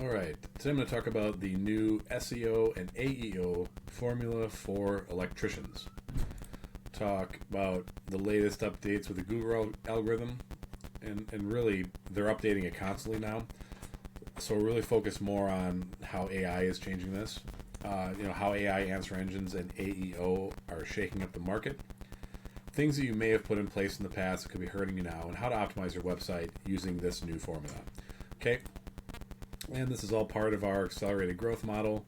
All right, today I'm going to talk about the new SEO and AEO formula for electricians. Talk about the latest updates with the Google algorithm, and really they're updating it constantly now. So we'll really focus more on how AI is changing this. How AI answer engines and AEO are shaking up the market. Things that you may have put in place in the past that could be hurting you now, and how to optimize your website using this new formula. Okay. And this is all part of our accelerated growth model,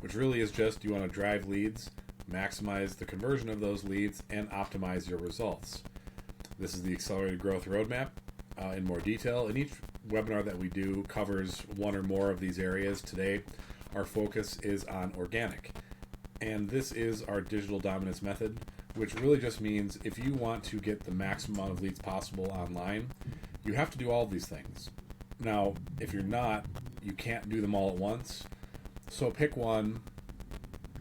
which really is just you want to drive leads, maximize the conversion of those leads, and optimize your results. This is the accelerated growth roadmap in more detail. And each webinar that we do covers one or more of these areas. Today, our focus is on organic. And this is our digital dominance method, which really just means if you want to get the maximum amount of leads possible online, you have to do all of these things. Now, if you're not, you can't do them all at once. So pick one,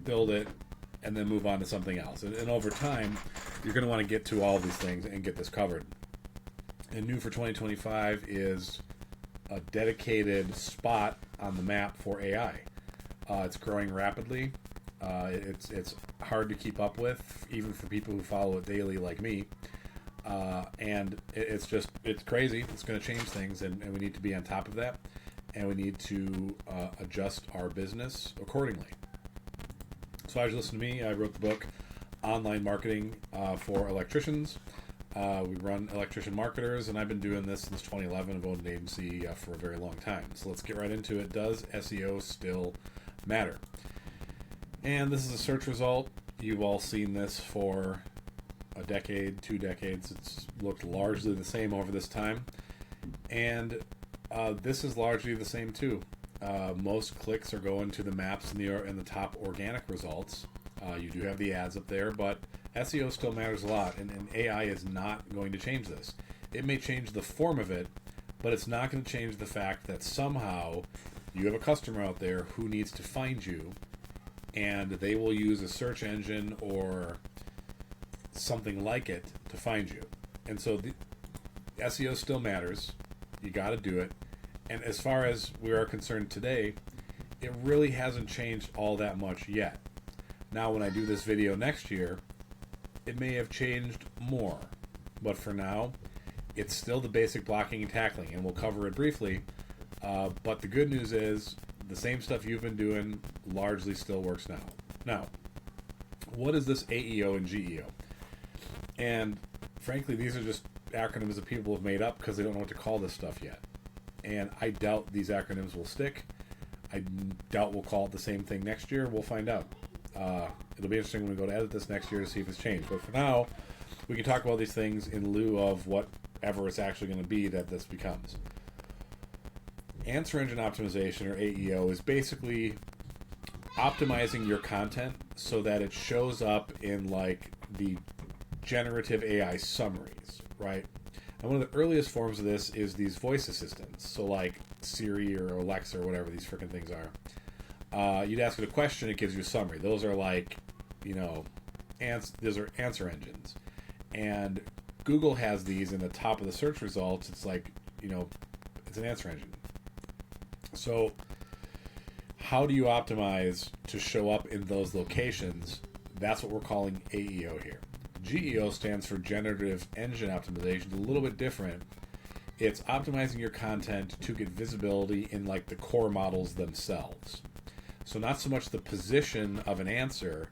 build it, and then move on to something else. And over time, you're going to want to get to all of these things and get this covered. And new for 2025 is a dedicated spot on the map for AI. It's growing rapidly. It's hard to keep up with, even for people who follow it daily like me. And it's crazy. It's going to change things, and we need to be on top of that. And we need to adjust our business accordingly. So as you listen to me, I wrote the book, Online Marketing for Electricians. We run electrician marketers, and I've been doing this since 2011. I've owned an agency for a very long time. So let's get right into it. Does SEO still matter? And this is a search result. You've all seen this for a decade, 2 decades. It's looked largely the same over this time. And this is largely the same too. Most clicks are going to the maps in the top organic results. You do have the ads up there, but SEO still matters a lot, and AI is not going to change this. It may change the form of it, but it's not going to change the fact that somehow you have a customer out there who needs to find you, and they will use a search engine or something like it to find you. And so the SEO still matters. You got to do it. And as far as we are concerned today, it really hasn't changed all that much yet. Now, when I do this video next year, it may have changed more. But for now, it's still the basic blocking and tackling, and we'll cover it briefly. But the good news is the same stuff you've been doing largely still works now. Now, what is this AEO and GEO? And frankly, these are just acronyms that people have made up because they don't know what to call this stuff yet. And I doubt these acronyms will stick. I doubt we'll call it the same thing next year. We'll find out. It'll be interesting when we go to edit this next year to see if it's changed. But for now, we can talk about these things in lieu of whatever it's actually going to be that this becomes. Answer engine optimization, or AEO, is basically optimizing your content so that it shows up in like the generative AI summaries, right? And one of the earliest forms of this is these voice assistants. So like Siri or Alexa or whatever these freaking things are. You'd ask it a question, it gives you a summary. Those are like, those are answer engines. And Google has these in the top of the search results. It's like, it's an answer engine. So how do you optimize to show up in those locations? That's what we're calling AEO here. GEO stands for Generative Engine Optimization. A little bit different. It's optimizing your content to get visibility in like the core models themselves. So not so much the position of an answer,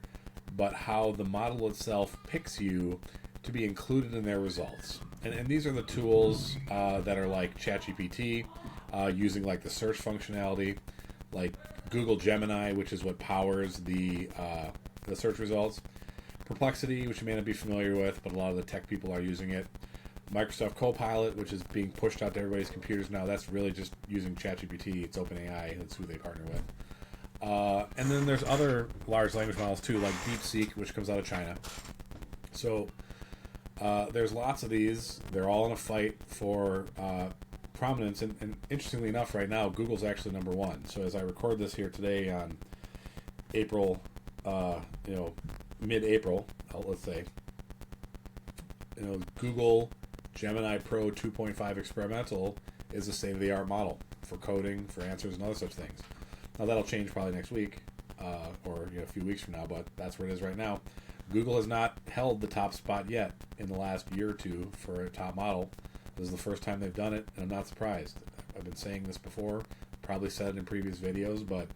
but how the model itself picks you to be included in their results. And these are the tools that are like ChatGPT, using like the search functionality, like Google Gemini, which is what powers the search results. Perplexity, which you may not be familiar with, but a lot of the tech people are using it. Microsoft Copilot, which is being pushed out to everybody's computers now. That's really just using ChatGPT. It's OpenAI. That's who they partner with. And then there's other large language models too, like DeepSeek, which comes out of China. So there's lots of these. They're all in a fight for prominence. And interestingly enough, right now, Google's actually number one. So as I record this here today on April, mid-April, let's say, Google Gemini Pro 2.5 Experimental is a state-of-the-art model for coding, for answers, and other such things. Now that'll change probably next week or a few weeks from now, but that's where it is right now. Google has not held the top spot yet in the last year or two for a top model. This is the first time they've done it, and I'm not surprised. I've been saying this before, probably said it in previous videos, but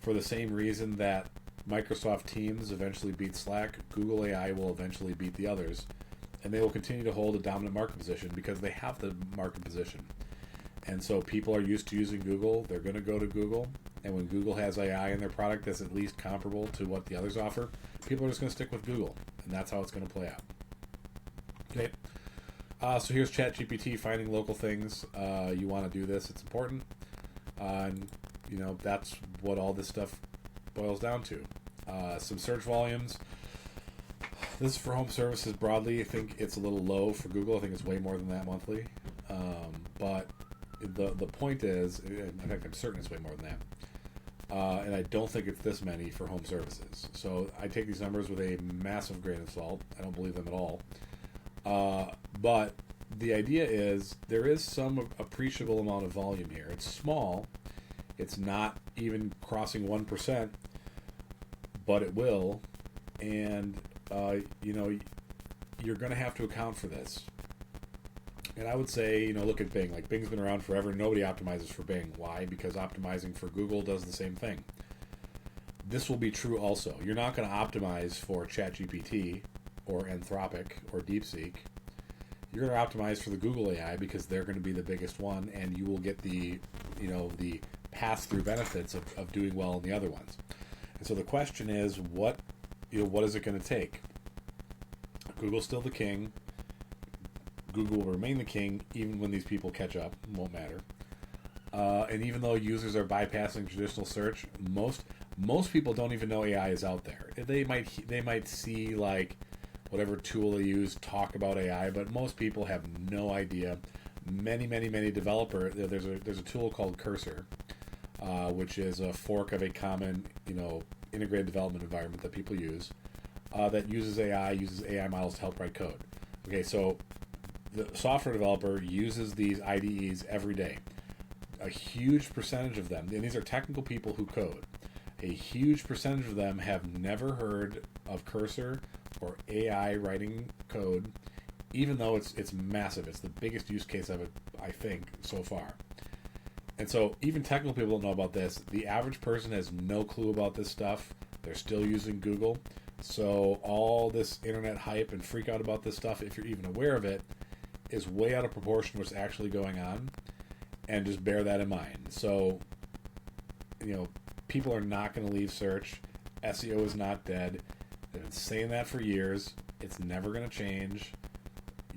for the same reason that Microsoft Teams eventually beat Slack, Google AI will eventually beat the others, and they will continue to hold a dominant market position because they have the market position. And so people are used to using Google. They're going to go to Google, and when Google has AI in their product that's at least comparable to what the others offer, people are just going to stick with Google, and that's how it's going to play out. Okay. So here's ChatGPT finding local things. You want to do this, it's important. And that's what all this stuff boils down to. Some search volumes. This is for home services broadly. I think it's a little low for Google. I think it's way more than that monthly. But the point is, in fact, I'm certain it's way more than that. And I don't think it's this many for home services. So I take these numbers with a massive grain of salt. I don't believe them at all. But the idea is there is some appreciable amount of volume here. It's small. It's not even crossing 1%, but it will. And, you're going to have to account for this. And I would say, look at Bing. Like, Bing's been around forever. Nobody optimizes for Bing. Why? Because optimizing for Google does the same thing. This will be true also. You're not going to optimize for ChatGPT or Anthropic or DeepSeek. You're going to optimize for the Google AI because they're going to be the biggest one, and you will get the pass-through benefits of doing well in the other ones. And so the question is, what is it going to take? Google's still the king. Google will remain the king even when these people catch up. It won't matter. And even though users are bypassing traditional search, most people don't even know AI is out there. They might see like whatever tool they use talk about AI, but most people have no idea. Many developers. There's a tool called Cursor, which is a fork of a common integrated development environment that people use that uses AI models to help write code. Okay, so the software developer uses these IDEs every day. A huge percentage of them, and these are technical people who code, a huge percentage of them have never heard of Cursor or AI writing code, even though it's massive. It's the biggest use case of it, I think, so far. And so even technical people don't know about this. The average person has no clue about this stuff. They're still using Google. So all this internet hype and freak out about this stuff, if you're even aware of it, is way out of proportion to what's actually going on. And just bear that in mind. So, people are not going to leave search. SEO is not dead. They've been saying that for years. It's never going to change.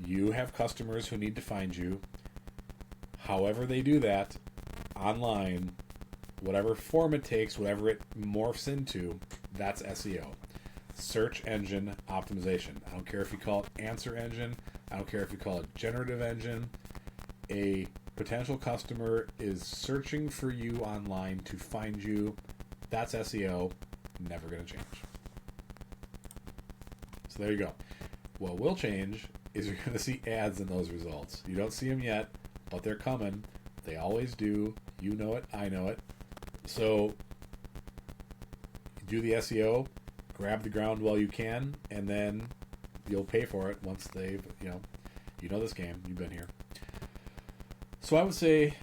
You have customers who need to find you. However they do that, online, whatever form it takes, whatever it morphs into, that's SEO. Search engine optimization. I don't care if you call it answer engine. I don't care if you call it generative engine. A potential customer is searching for you online to find you. That's SEO. Never going to change. So there you go. What will change is you're going to see ads in those results. You don't see them yet, but they're coming. They always do. You know it. I know it. So do the SEO, grab the ground while you can, and then you'll pay for it once they've, you know this game. You've been here. So I would say,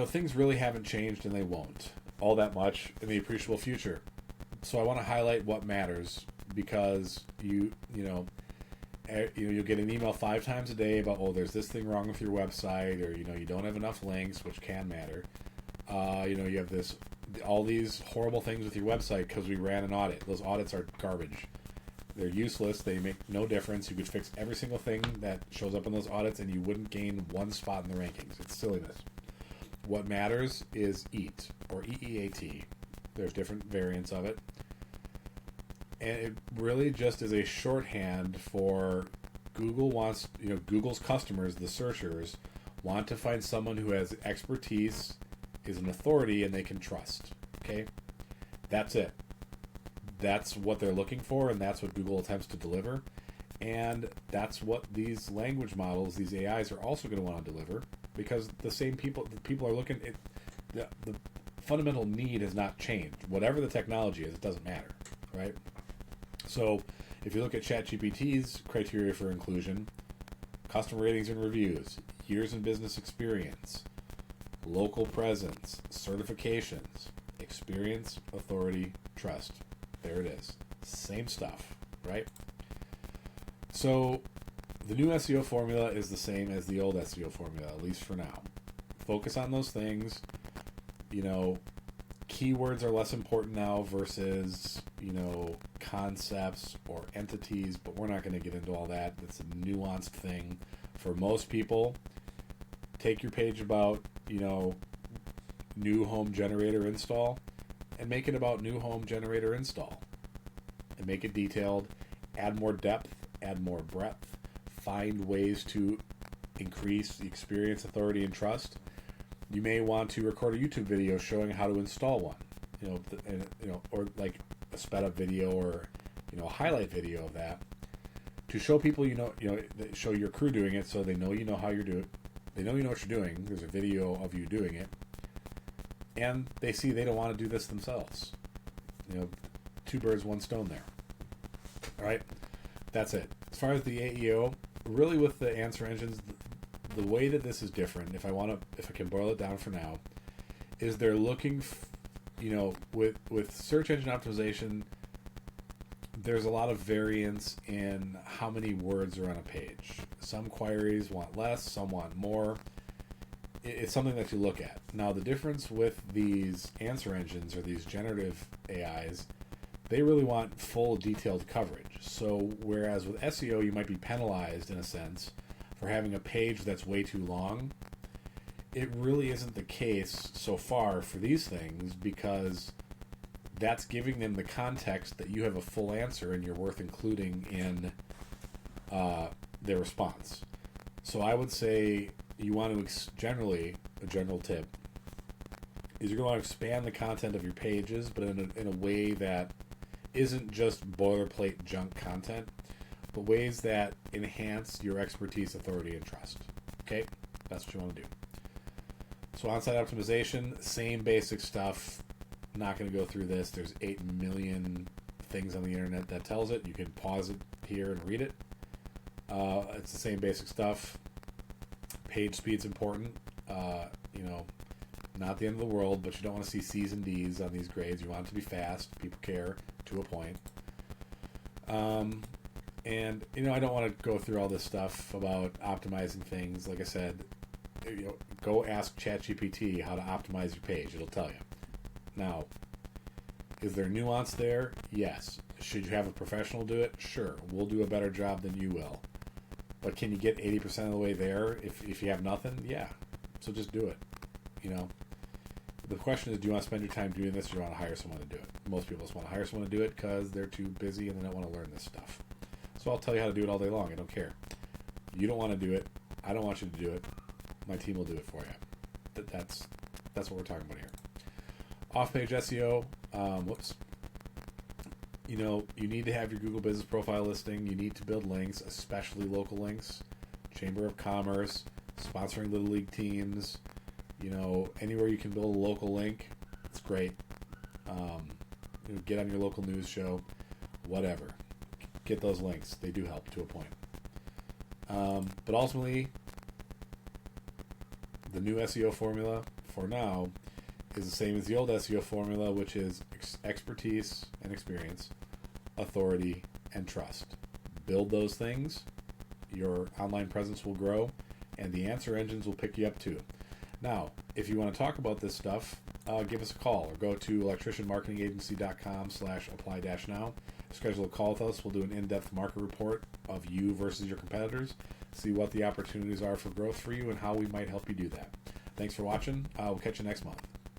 things really haven't changed, and they won't all that much in the appreciable future. So I want to highlight what matters, because you'll get an email 5 times a day about, there's this thing wrong with your website, or you don't have enough links, which can matter. You have all these horrible things with your website because we ran an audit. Those audits are garbage. They're useless. They make no difference. You could fix every single thing that shows up in those audits, and you wouldn't gain 1 spot in the rankings. It's silliness. What matters is EAT, or EEAT. There's different variants of it. And it really just is a shorthand for Google's customers, the searchers, want to find someone who has expertise, is an authority, and they can trust. Okay? That's it. That's what they're looking for, and that's what Google attempts to deliver. And that's what these language models, these AIs, are also going to want to deliver. because the people are looking. The fundamental need has not changed. Whatever the technology is, it doesn't matter, right? So if you look at ChatGPT's criteria for inclusion, customer ratings and reviews, years in business experience, local presence, certifications, experience, authority, trust. There it is. Same stuff, right? So the new SEO formula is the same as the old SEO formula, at least for now. Focus on those things. Keywords are less important now versus, concepts or entities, but we're not going to get into all that. It's a nuanced thing for most people. Take your page about, new home generator install and make it about new home generator install. And make it detailed, add more depth, add more breadth, find ways to increase the experience, authority, and trust. You may want to record a YouTube video showing how to install one, or like a sped up video or, a highlight video of that to show people, show your crew doing it so they know you know how you're doing. They know you know what you're doing. There's a video of you doing it. And they see they don't want to do this themselves. Two birds, one stone there. All right, that's it. As far as the AEO, really with the answer engines, the way that this is different, if I can boil it down for now, is they're looking, with search engine optimization, there's a lot of variance in how many words are on a page. Some queries want less, some want more. It's something that you look at. Now, the difference with these answer engines or these generative AIs, they really want full detailed coverage. So whereas with SEO, you might be penalized in a sense for having a page that's way too long, it really isn't the case so far for these things, because that's giving them the context that you have a full answer and you're worth including in their response. So I would say you want to generally, a general tip, is you're going to want to expand the content of your pages, but in a way that isn't just boilerplate junk content, but ways that enhance your expertise, authority, and trust. Okay? That's what you want to do. So on-site optimization, same basic stuff. Not going to go through this. There's 8 million things on the internet that tells it. You can pause it here and read it. It's the same basic stuff. Page speed's important. Not the end of the world, but you don't want to see C's and D's on these grades. You want it to be fast. People care to a point. And I don't want to go through all this stuff about optimizing things. Like I said, go ask ChatGPT how to optimize your page. It'll tell you. Now, is there nuance there? Yes. Should you have a professional do it? Sure. We'll do a better job than you will. But can you get 80% of the way there if you have nothing? Yeah. So just do it. The question is, do you want to spend your time doing this, or do you want to hire someone to do it? Most people just want to hire someone to do it because they're too busy and they don't want to learn this stuff. So I'll tell you how to do it all day long. I don't care. You don't want to do it. I don't want you to do it. My team will do it for you. That's what we're talking about here. Off-page SEO. You need to have your Google Business Profile listing. You need to build links, especially local links. Chamber of Commerce, sponsoring Little League teams. Anywhere you can build a local link, it's great. Get on your local news show, whatever. Get those links. They do help to a point. But ultimately, the new SEO formula for now is the same as the old SEO formula, which is expertise and experience, authority, and trust. Build those things, your online presence will grow, and the answer engines will pick you up too. Now, if you want to talk about this stuff, give us a call or go to electricianmarketingagency.com/apply-now. Schedule a call with us. We'll do an in-depth market report of you versus your competitors, see what the opportunities are for growth for you and how we might help you do that. Thanks for watching. We'll catch you next month.